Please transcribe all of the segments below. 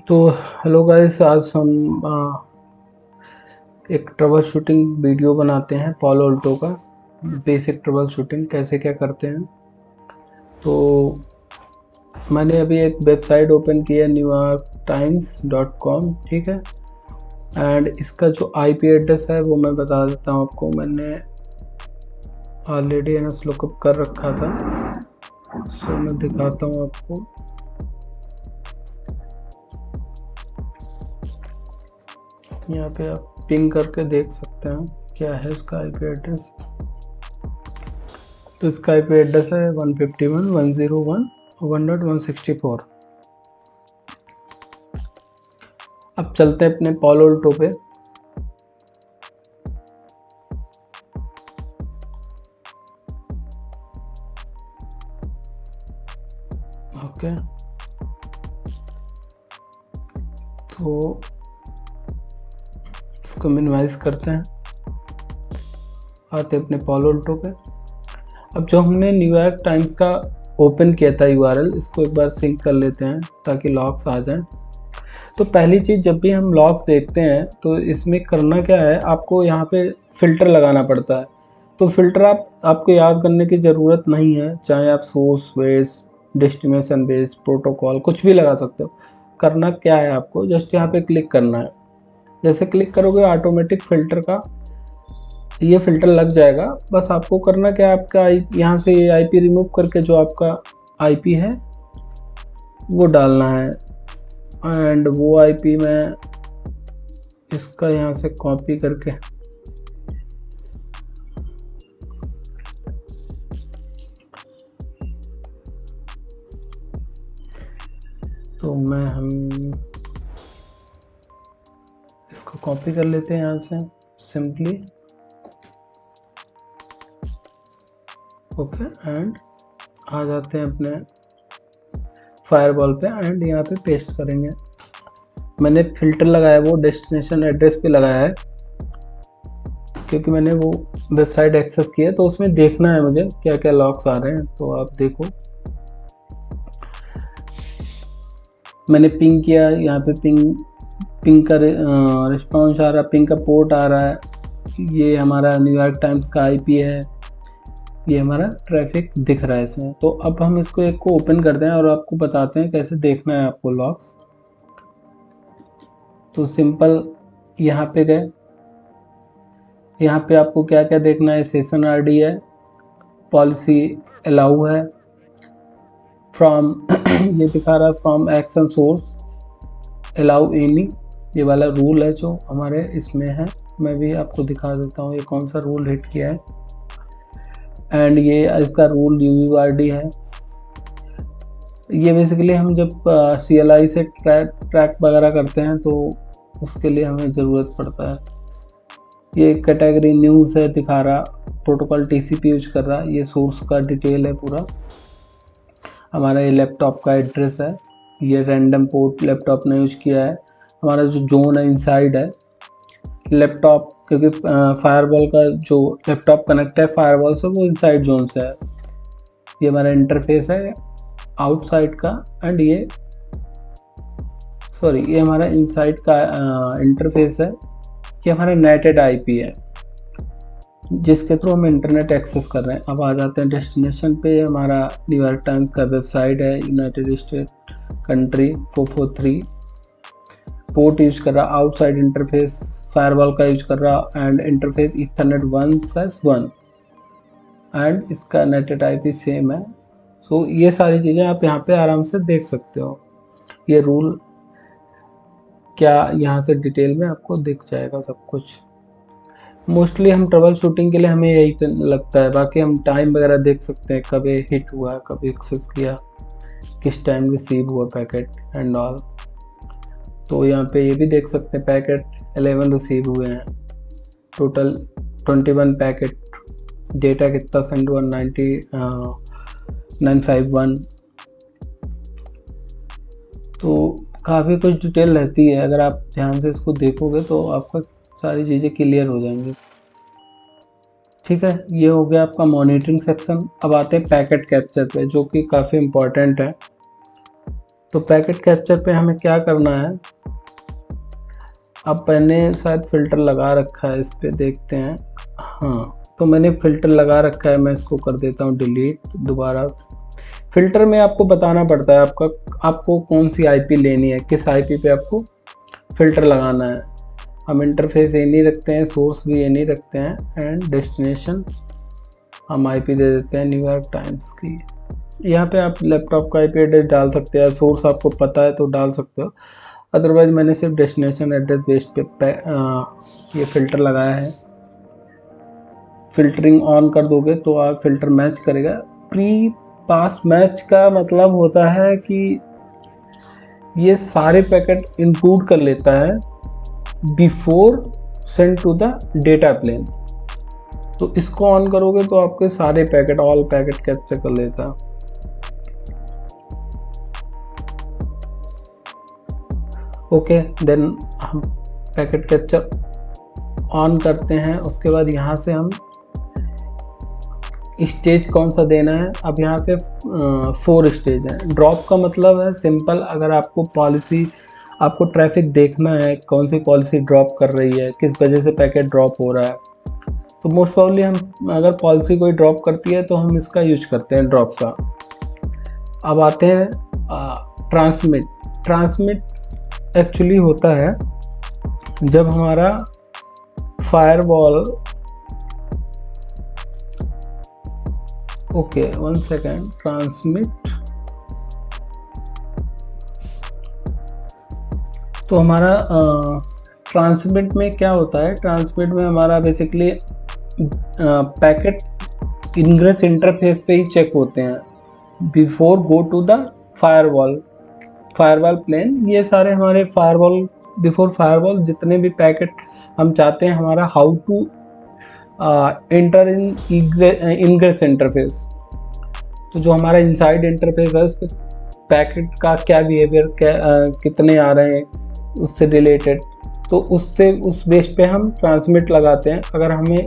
तो hello guys, आज हम एक ट्रबल शूटिंग वीडियो बनाते हैं पालो अल्टो का। बेसिक ट्रबल शूटिंग कैसे क्या करते हैं। तो मैंने अभी एक वेबसाइट ओपन की है newyorktimes.com, ठीक है। एंड इसका जो आईपी एड्रेस है वो मैं बता देता हूँ आपको। मैंने ऑलरेडी लुकअप कर रखा था, सो मैं दिखाता हूँ आपको। यहाँ पे आप पिंग करके देख सकते हैं क्या है इसका आईपी एड्रेस। तो इसका आईपी एड्रेस है 151.101.164। अब चलते हैं अपने पालो अल्टो पे। ओके, तो इसको मिनिमाइज करते हैं, आते अपने पालो अल्टो पे। अब जो हमने न्यूयॉर्क टाइम्स का ओपन किया था यूआरएल, इसको एक बार सिंक कर लेते हैं ताकि लॉग्स आ जाएं। तो पहली चीज़, जब भी हम लॉग्स देखते हैं तो इसमें करना क्या है, आपको यहाँ पे फ़िल्टर लगाना पड़ता है। तो फ़िल्टर आपको याद करने की ज़रूरत नहीं है, चाहे आप source base, destination base, protocol कुछ भी लगा सकते हो। करना क्या है, आपको जस्ट यहाँ पे क्लिक करना है। जैसे क्लिक करोगे ऑटोमेटिक फ़िल्टर का ये फ़िल्टर लग जाएगा। बस आपको करना क्या है, आपका यहाँ से ये आईपी रिमूव करके जो आपका आईपी है वो डालना है। एंड वो आईपी में इसका यहाँ से कॉपी करके तो हम इसको कॉपी कर लेते हैं यहाँ से सिंपली। ओके, एंड आ जाते हैं अपने फायरवॉल पे एंड यहाँ पे पेस्ट करेंगे। मैंने फ़िल्टर लगाया वो डेस्टिनेशन एड्रेस पे लगाया है, क्योंकि मैंने वो वेबसाइट एक्सेस की है, तो उसमें देखना है मुझे क्या क्या लॉग्स आ रहे हैं। तो आप देखो, मैंने पिंग किया, यहाँ पे पिंग का रिस्पॉन्स आ रहा, पिंग का पोर्ट आ रहा है। ये हमारा न्यूयॉर्क टाइम्स का आईपी है, ये हमारा ट्रैफिक दिख रहा है इसमें। तो अब हम इसको एक को ओपन करते हैं और आपको बताते हैं कैसे देखना है आपको लॉग्स। तो सिंपल यहाँ पे गए, यहाँ पे आपको क्या क्या देखना है। सेशन आईडी है, पॉलिसी अलाउ है, फ्रॉम ये दिखा रहा है from action source allow any, ये वाला रूल है जो हमारे इसमें है। मैं भी आपको दिखा देता हूँ ये कौन सा रूल हिट किया है। एंड ये इसका रूल यूयूआरडी है। ये बेसिकली हम जब CLI से ट्रैक वगैरह करते हैं तो उसके लिए हमें ज़रूरत पड़ता है। ये कैटेगरी न्यूज़ है दिखा रहा, प्रोटोकॉल TCP यूज कर रहा, ये सोर्स का डिटेल है पूरा। हमारा ये लैपटॉप का एड्रेस है, ये रैंडम पोर्ट लैपटॉप ने यूज किया है। हमारा जो जोन है इनसाइड है लैपटॉप, क्योंकि फायरवॉल का जो लैपटॉप कनेक्ट है फायरवॉल से वो इनसाइड जोन से है। ये हमारा इंटरफेस है आउटसाइड का, एंड ये हमारा इनसाइड का इंटरफेस है। ये हमारा नेटेड आईपी है जिसके थ्रू हम इंटरनेट एक्सेस कर रहे हैं। अब आ जाते हैं डेस्टिनेशन पे। हमारा न्यूयॉर्क टाइम्स का वेबसाइट है, United state country 443, port use कर रहा, आउटसाइड इंटरफेस फायरवॉल का यूज कर रहा, एंड इंटरफेस ईथरनेट 1/1, एंड इसका नेटेड आईपी सेम है। सो ये सारी चीज़ें आप यहाँ पे आराम से देख सकते हो। ये रूल क्या यहाँ से डिटेल में आपको दिख जाएगा सब कुछ। मोस्टली हम ट्रबल शूटिंग के लिए हमें यही लगता है, बाकी हम टाइम वगैरह देख सकते हैं, कब हिट हुआ, कब एक्सेस किया, किस टाइम रिसीव हुआ पैकेट एंड ऑल। तो यहाँ पे ये भी देख सकते हैं पैकेट 11 रिसीव हुए हैं, टोटल 21 पैकेट, डेटा कितना सेंड हुआ 951। तो काफ़ी कुछ डिटेल रहती है, अगर आप ध्यान से इसको देखोगे तो आपका सारी चीज़ें क्लियर हो जाएंगी। ठीक है, ये हो गया आपका मॉनिटरिंग सेक्शन। अब आते हैं पैकेट कैप्चर पे, जो कि काफ़ी इम्पोर्टेंट है। तो पैकेट कैप्चर पे हमें क्या करना है, अब मैंने शायद फ़िल्टर लगा रखा है, इस पे देखते हैं। हाँ, तो मैंने फ़िल्टर लगा रखा है, मैं इसको कर देता हूँ डिलीट दोबारा। फ़िल्टर में आपको बताना पड़ता है आपको कौन सी आईपी लेनी है, किस आईपी पे आपको फ़िल्टर लगाना है। हम इंटरफेस ये नहीं रखते हैं, सोर्स भी ये नहीं रखते हैं, एंड डेस्टिनेशन हम आईपी दे देते हैं न्यूयॉर्क टाइम्स की। यहाँ पे आप लैपटॉप का आईपी एड्रेस डाल सकते हैं, सोर्स आपको पता है तो डाल सकते हो, अदरवाइज मैंने सिर्फ डेस्टिनेशन एड्रेस बेस्ड पे ये फ़िल्टर लगाया है। फ़िल्टरिंग ऑन कर दोगे तो आप फ़िल्टर मैच करेगा। प्री पास मैच का मतलब होता है कि ये सारे पैकेट इंक्लूड कर लेता है before send to the data plane. तो इसको ऑन करोगे तो आपके सारे पैकेट, ऑल पैकेट कैप्चर कर लेता है। ओके, देन हम पैकेट कैप्चर ऑन करते हैं। उसके बाद यहाँ से हम स्टेज कौन सा देना है, अब यहाँ पे 4 स्टेज है। ड्रॉप का मतलब है सिंपल, अगर आपको ट्रैफिक देखना है कौन सी पॉलिसी ड्रॉप कर रही है, किस वजह से पैकेट ड्रॉप हो रहा है, तो मोस्ट प्रॉब्ली हम अगर पॉलिसी कोई ड्रॉप करती है तो हम इसका यूज करते हैं ड्रॉप का। अब आते हैं ट्रांसमिट एक्चुअली होता है जब हमारा फायरवॉल, ओके 1 सेकेंड, ट्रांसमिट, तो हमारा ट्रांसमिट में क्या होता है, ट्रांसमिट में हमारा बेसिकली पैकेट इनग्रेस इंटरफेस पे ही चेक होते हैं before go to the firewall plane. ये सारे हमारे बिफोर फायरवॉल जितने भी पैकेट हम चाहते हैं, हमारा how to enter in ingress interface, तो जो हमारा इनसाइड इंटरफेस है उस पर पैकेट का क्या बिहेवियर, कितने आ रहे हैं उससे रिलेटेड, तो उस बेस पे हम ट्रांसमिट लगाते हैं। अगर हमें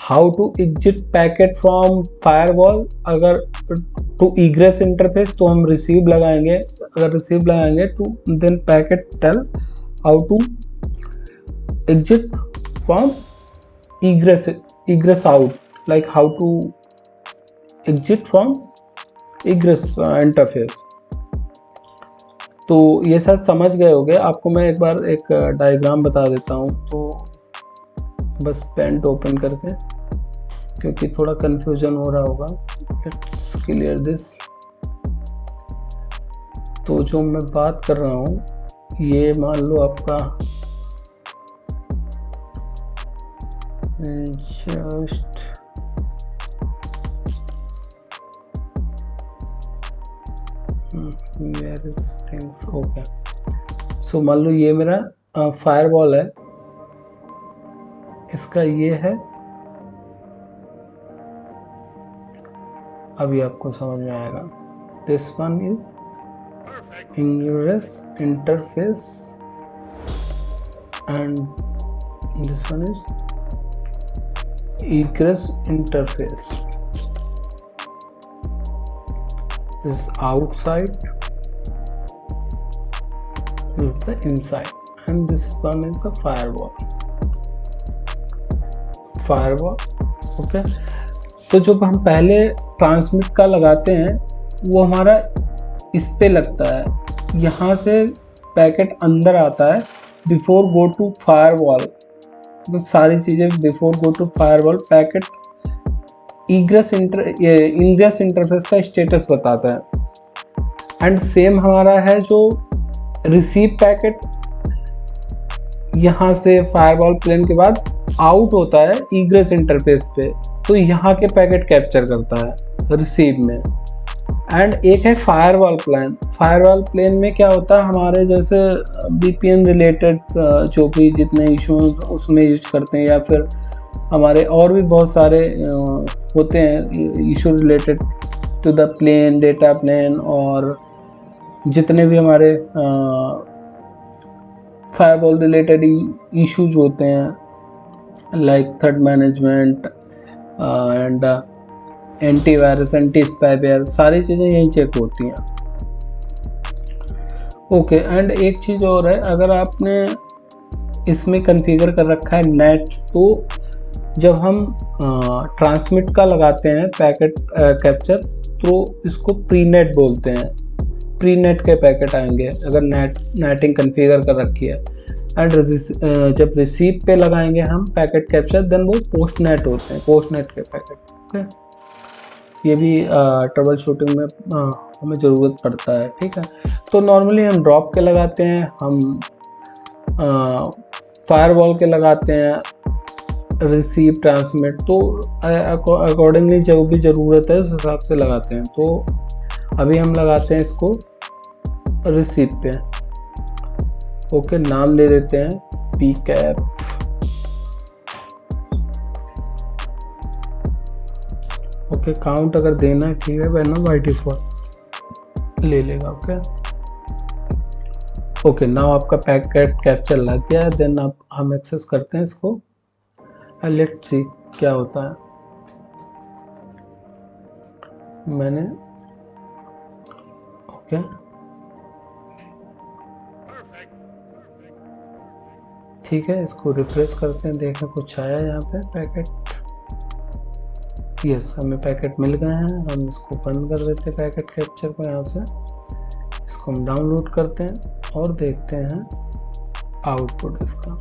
how to exit packet from firewall, अगर टू इग्रेस इंटरफेस तो हम रिसीव लगाएंगे, अगर रिसीव लगाएंगे तो then packet tell how to exit from egress out, like how to exit from egress interface। तो ये सब समझ गए होंगे। आपको मैं एक बार एक डायग्राम बता देता हूँ, तो बस पेंट ओपन करके, क्योंकि थोड़ा कंफ्यूजन हो रहा होगा। Let's clear this. तो जो मैं बात कर रहा हूँ, ये मान लो आपका just where is things, okay, so मान लो ये मेरा फायरवॉल है, इसका ये है, अभी आपको समझ में आएगा। This one is ingress interface and this one is egress interface. This is outside, this is the inside, and this one is the firewall. Okay, तो जब हम पहले ट्रांसमिट का लगाते हैं वो हमारा इस पे लगता है, यहाँ से पैकेट अंदर आता है बिफोर गो टू फायरवॉल। तो सारी चीज़ें before go to firewall packet egress interface का स्टेटस बताता है। एंड सेम हमारा है जो रिसीव पैकेट यहाँ से फायरवॉल प्लेन के बाद आउट होता है इग्रेस इंटरफेस पे, तो यहाँ के पैकेट कैप्चर करता है रिसीव में। एंड एक है फायरवॉल प्लेन में क्या होता है, हमारे जैसे VPN रिलेटेड जो भी जितने इशूज उसमें यूज करते हैं, या फिर हमारे और भी बहुत सारे होते हैं issue related to the plane, data plane, और जितने भी हमारे फायरवॉल रिलेटेड इशूज होते हैं like threat management and antivirus, anti spyware, सारी चीज़ें यहीं चेक होती हैं। ओके, एंड एक चीज़ और है, अगर आपने इसमें कॉन्फ़िगर कर रखा है नेट, तो जब हम ट्रांसमिट का लगाते हैं पैकेट कैप्चर, तो इसको प्री नेट बोलते हैं। प्री नेट के पैकेट आएंगे अगर नेटिंग कॉन्फ़िगर कर रखी है। एंड जब रिसीव पे लगाएंगे हम पैकेट कैप्चर, देन वो पोस्ट नेट होते हैं, पोस्ट नेट के पैकेट। ओके, ये भी ट्रबल शूटिंग में हमें ज़रूरत पड़ता है। ठीक है, तो नॉर्मली हम ड्रॉप के लगाते हैं, हम फायरवॉल के लगाते हैं, रिसीव ट्रांसमिट, तो अकॉर्डिंगली जो भी ज़रूरत है उस हिसाब से लगाते हैं। तो अभी हम लगाते हैं इसको रिसीव पे। ओके, नाम दे देते हैं पी कैप। ओके, काउंट अगर देना है ठीक है, वरना बाय डिफॉल्ट ले लेगा। ओके, नाउ आपका पैकेट कैप्चर लग गया है। देन अब हम एक्सेस करते हैं इसको, लेट्स सी क्या होता है। मैंने ओके, ठीक है, इसको रिफ्रेश करते हैं, देखें कुछ आया यहाँ पे पैकेट। यस, हमें पैकेट मिल गए हैं। हम इसको बंद कर देते हैं पैकेट कैप्चर को यहाँ से। इसको हम डाउनलोड करते हैं और देखते हैं आउटपुट इसका।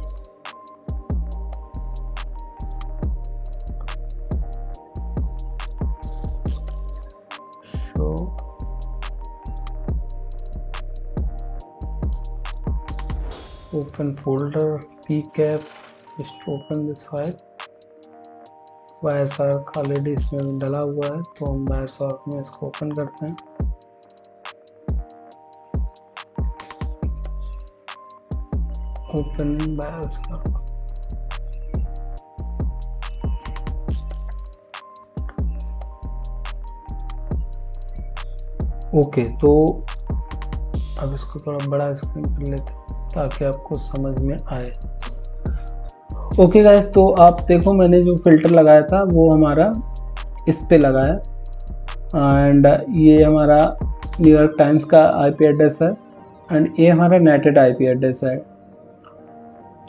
Show open folder pcap, just open this file। Wireshark already इसमें डला हुआ है, तो हम वायरशार्क में इसको ओपन करते हैं। Open Wireshark. ओके, तो अब इसको थोड़ा बड़ा स्क्रीन कर लेते हैं ताकि आपको समझ में आए। ओके गाइस, तो आप देखो मैंने जो फ़िल्टर लगाया था वो हमारा इस पे लगा है। एंड ये हमारा न्यूयॉर्क टाइम्स का आईपी एड्रेस है, एंड ये हमारा नेटेड आईपी एड्रेस है।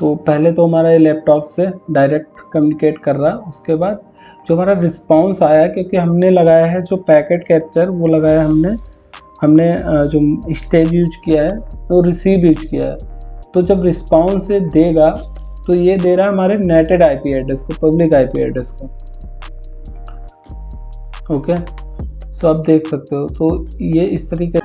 तो पहले तो हमारा ये लैपटॉप से डायरेक्ट कम्युनिकेट कर रहा, उसके बाद जो हमारा रिस्पांस आया, क्योंकि हमने लगाया है जो पैकेट कैप्चर वो लगाया हमने जो स्टेज यूज किया है वो रिसीव यूज किया है। तो जब रिस्पांस से देगा तो ये दे रहा है हमारे नेटेड आईपी एड्रेस को, पब्लिक आईपी एड्रेस को। ओके, सो आप देख सकते हो, तो ये इस तरीके